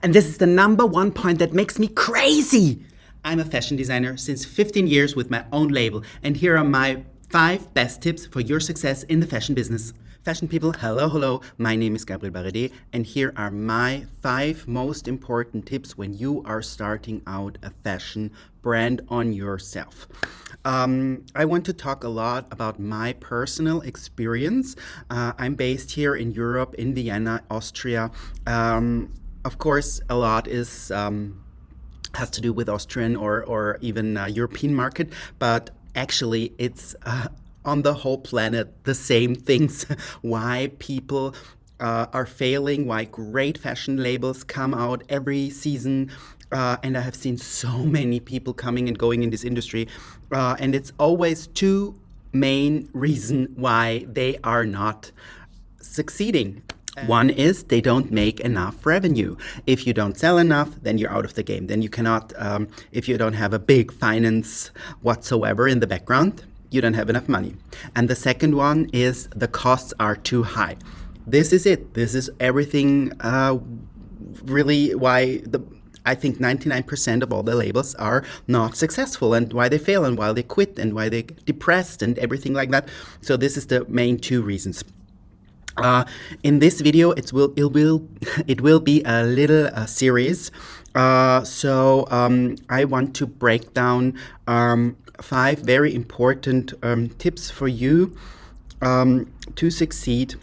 And this is the number one point that makes me crazy. I'm a fashion designer since 15 years with my own label, and here are my 5 best tips for your success in the fashion business. Fashion people, hello. My name is Gabriel Barrede, and here are my 5 most important tips when you are starting out a fashion brand on yourself. I want to talk a lot about my personal experience. I'm based here in Europe, in Vienna, Austria. Of course, a lot is has to do with Austrian or even European market, but actually it's on the whole planet the same things. Why people are failing, why great fashion labels come out every season. And I have seen so many people coming and going in this industry, and it's always 2 main reasons why they are not succeeding. One is they don't make enough revenue. If you don't sell enough, then you're out of the game. Then you cannot, if you don't have a big finance whatsoever in the background, you don't have enough money. And the second one is the costs are too high. This is it. This is everything really why I think 99% of all the labels are not successful, and why they fail and why they quit and why they get depressed and everything like that. So this is the main 2 reasons. In this video, it will be a little series. So I want to break down 5 very important tips for you to succeed.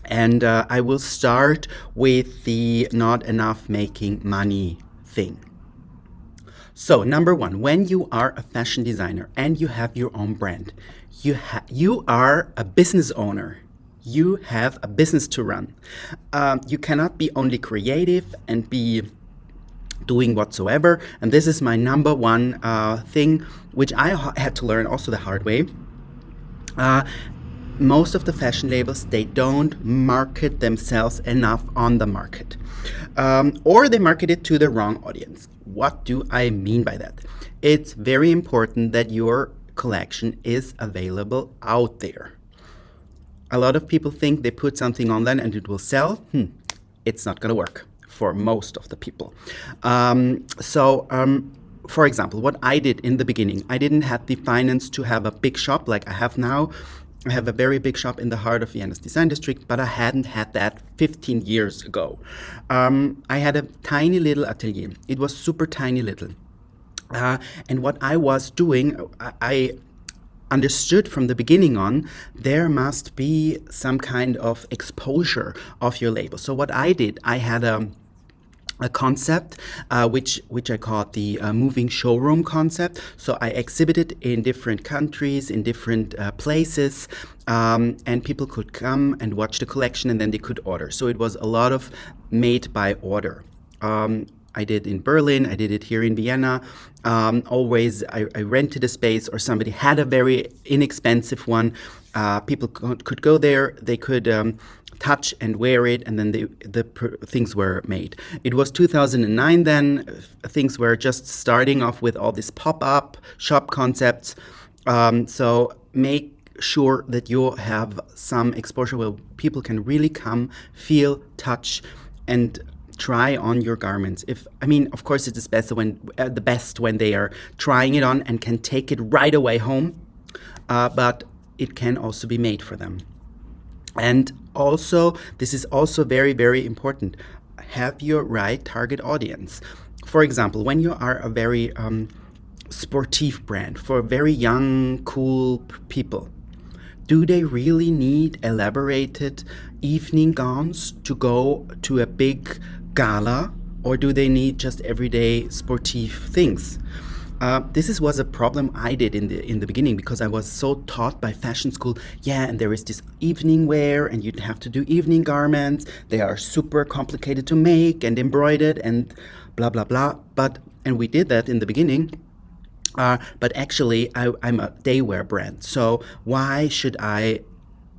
And I will start with the not enough making money thing. So number 1, when you are a fashion designer and you have your own brand, you are a business owner. You have a business to run. You cannot be only creative and be doing whatsoever. And this is my number 1 thing, which I had to learn also the hard way. Most of the fashion labels, they don't market themselves enough on the market. Or they market it to the wrong audience. What do I mean by that? It's very important that your collection is available out there. A lot of people think they put something online and it will sell. It's not going to work for most of the people. For example, what I did in the beginning, I didn't have the finance to have a big shop like I have now. I have a very big shop in the heart of Vienna's design district, but I hadn't had that 15 years ago. I had a tiny little atelier. It was super tiny little. And what I was doing, I understood from the beginning on, there must be some kind of exposure of your label. So what I did, I had a concept which I called the moving showroom concept. So I exhibited in different countries, in different places, and people could come and watch the collection, and then they could order. So it was a lot of made by order. I did in Berlin, I did it here in Vienna. Always I rented a space, or somebody had a very inexpensive one. People could go there, they could touch and wear it, and then the things were made. It was 2009 then. Things were just starting off with all these pop-up shop concepts. So make sure that you have some exposure where people can really come, feel, touch, and try on your garments. Of course, it is the best when they are trying it on and can take it right away home, but it can also be made for them. And also, this is also very, very important. Have your right target audience. For example, when you are a very sportive brand for very young, cool people, do they really need elaborated evening gowns to go to a big gala, or do they need just everyday sportive things? This was a problem I did in the beginning, because I was so taught by fashion school. Yeah, and there is this evening wear, and you'd have to do evening garments. They are super complicated to make and embroidered and blah blah blah. And we did that in the beginning. But actually, I'm a daywear brand. So why should I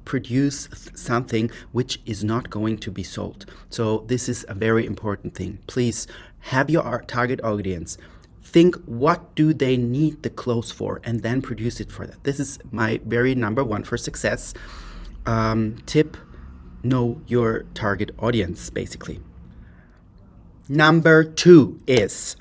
produce something which is not going to be sold? So this is a very important thing. Please have your target audience. Think, what do they need the clothes for, and then produce it for that. This is my very number 1 for success tip. Know your target audience, basically. Number 2 is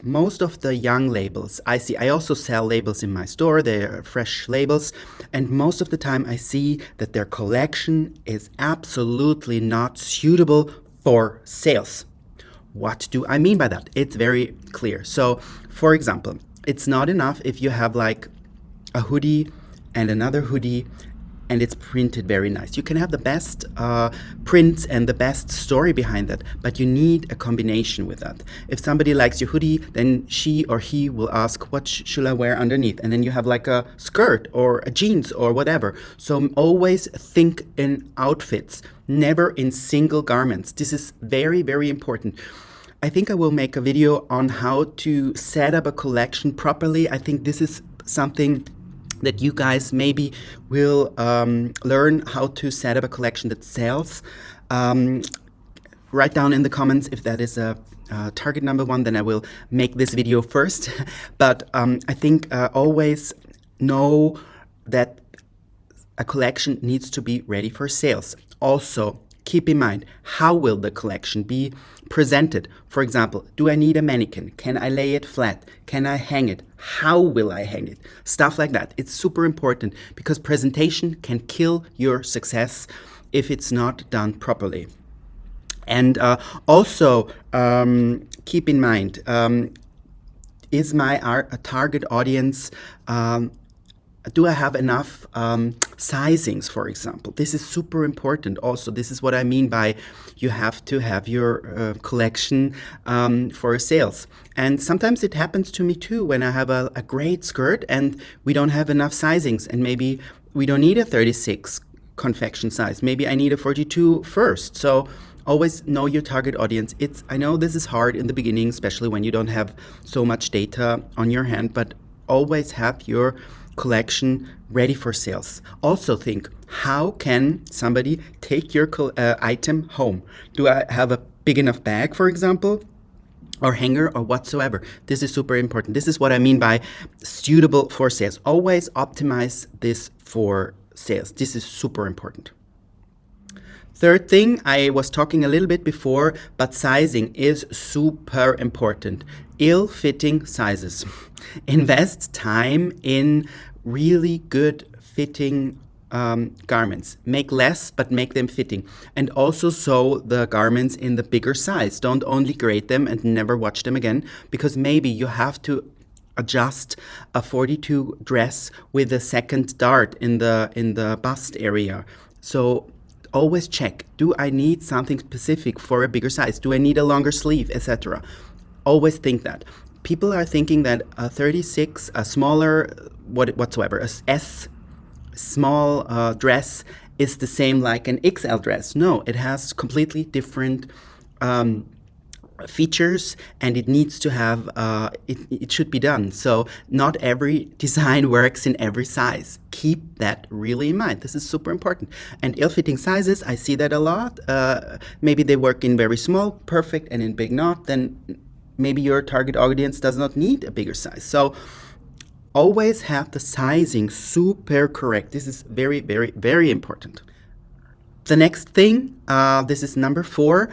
most of the young labels I see. I also sell labels in my store. They're fresh labels. And most of the time I see that their collection is absolutely not suitable for sales. What do I mean by that? It's very clear. So, for example, it's not enough if you have like a hoodie and another hoodie and it's printed very nice. You can have the best prints and the best story behind that, but you need a combination with that. If somebody likes your hoodie, then she or he will ask, what should I wear underneath? And then you have like a skirt or a jeans or whatever. So always think in outfits, never in single garments. This is very, very important. I think I will make a video on how to set up a collection properly. I think this is something that you guys maybe will learn how to set up a collection that sells. Write down in the comments if that is a target number 1, then I will make this video first. But I think always know that a collection needs to be ready for sales. Also, keep in mind, how will the collection be presented? For example, do I need a mannequin? Can I lay it flat? Can I hang it? How will I hang it? Stuff like that. It's super important because presentation can kill your success if it's not done properly. And also keep in mind, is my a target audience, do I have enough sizings, for example? This is super important also. This is what I mean by you have to have your collection for sales. And sometimes it happens to me too when I have a great skirt and we don't have enough sizings, and maybe we don't need a 36 confection size. Maybe I need a 42 first. So always know your target audience. I know this is hard in the beginning, especially when you don't have so much data on your hand, but always have your collection ready for sales. Also think, how can somebody take your item home? Do I have a big enough bag, for example, or hanger or whatsoever? This is super important. This is what I mean by suitable for sales. Always optimize this for sales. This is super important. Third thing, I was talking a little bit before, but sizing is super important. Ill-fitting sizes. Invest time in really good fitting garments. Make less, but make them fitting. And also sew the garments in the bigger size. Don't only grade them and never watch them again, because maybe you have to adjust a 42 dress with a second dart in the bust area. So always check, do I need something specific for a bigger size? Do I need a longer sleeve, etc.? Always think that. People are thinking that a 36, a smaller, whatsoever, a S small dress is the same like an XL dress. No, it has completely different features, and it needs to have, it should be done. So not every design works in every size. Keep that really in mind. This is super important. And ill-fitting sizes, I see that a lot. Maybe they work in very small, perfect, and in big not. Then maybe your target audience does not need a bigger size. So always have the sizing super correct. This is very, very, very important. The next thing, this is number 4,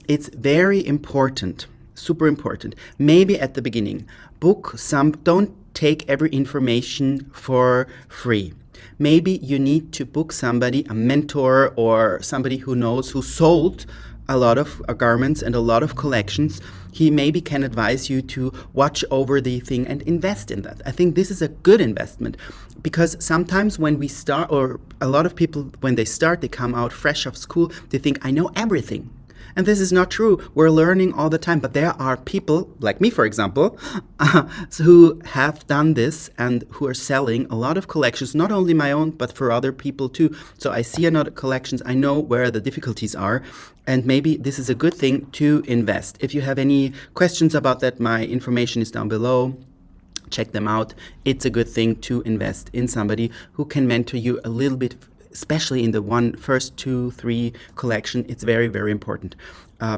it's very important, super important. Maybe at the beginning, don't take every information for free. Maybe you need to book somebody, a mentor or somebody who knows, who sold a lot of garments and a lot of collections. He maybe can advise you to watch over the thing and invest in that. I think this is a good investment, because sometimes when we start, or a lot of people when they start, they come out fresh off school, they think, I know everything. And this is not true. We're learning all the time, but there are people like me, for example, who have done this and who are selling a lot of collections, not only my own, but for other people too. So I see another collections, I know where the difficulties are, and maybe this is a good thing to invest. If you have any questions about that, my information is down below. Check them out. It's a good thing to invest in somebody who can mentor you a little bit, especially in the first 2-3 collection. It's very, very important,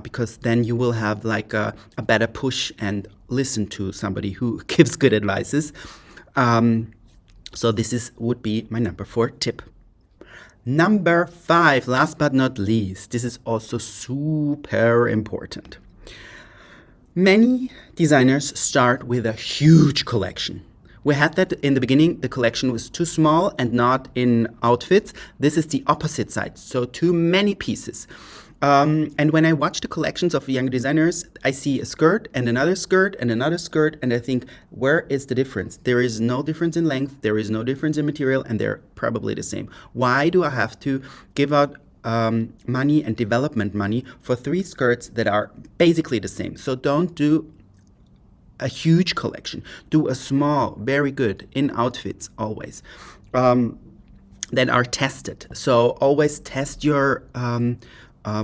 because then you will have like a better push and listen to somebody who gives good advices. So this would be my number 4 tip. Number 5, last but not least, this is also super important. Many designers start with a huge collection. We had that in the beginning. The collection was too small and not in outfits. This is the opposite side, so too many pieces. And when I watch the collections of young designers, I see a skirt and another skirt and another skirt, and I think, where is the difference? There is no difference in length, there is no difference in material, and they're probably the same. Why do I have to give out money and development money for 3 skirts that are basically the same? So don't do a huge collection. Do a small, very good, in outfits always, that are tested. So always test your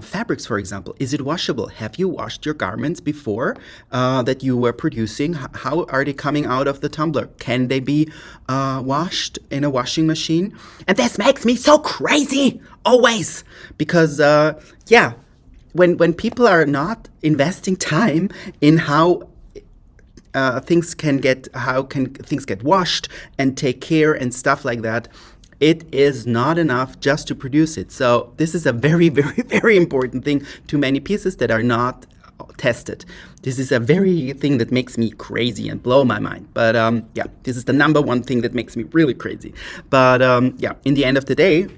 fabrics, for example. Is it washable? Have you washed your garments before that you were producing? How are they coming out of the tumbler? Can they be washed in a washing machine? And this makes me so crazy, always. Because, when people are not investing time in how things can get washed and take care and stuff like that, it is not enough just to produce it. So this is a very, very, very important thing to many pieces that are not tested. This is a very thing that makes me crazy and blow my mind. But this is the number one thing that makes me really crazy. But in the end of the day,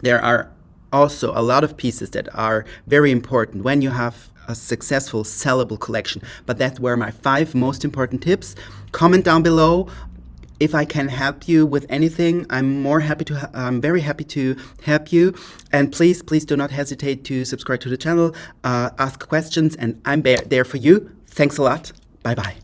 there are also a lot of pieces that are very important when you have a successful sellable collection. But that's where my 5 most important tips. Comment down below. If I can help you with anything, I'm very happy to help you. And please do not hesitate to subscribe to the channel, ask questions, and I'm there for you. Thanks a lot. Bye bye.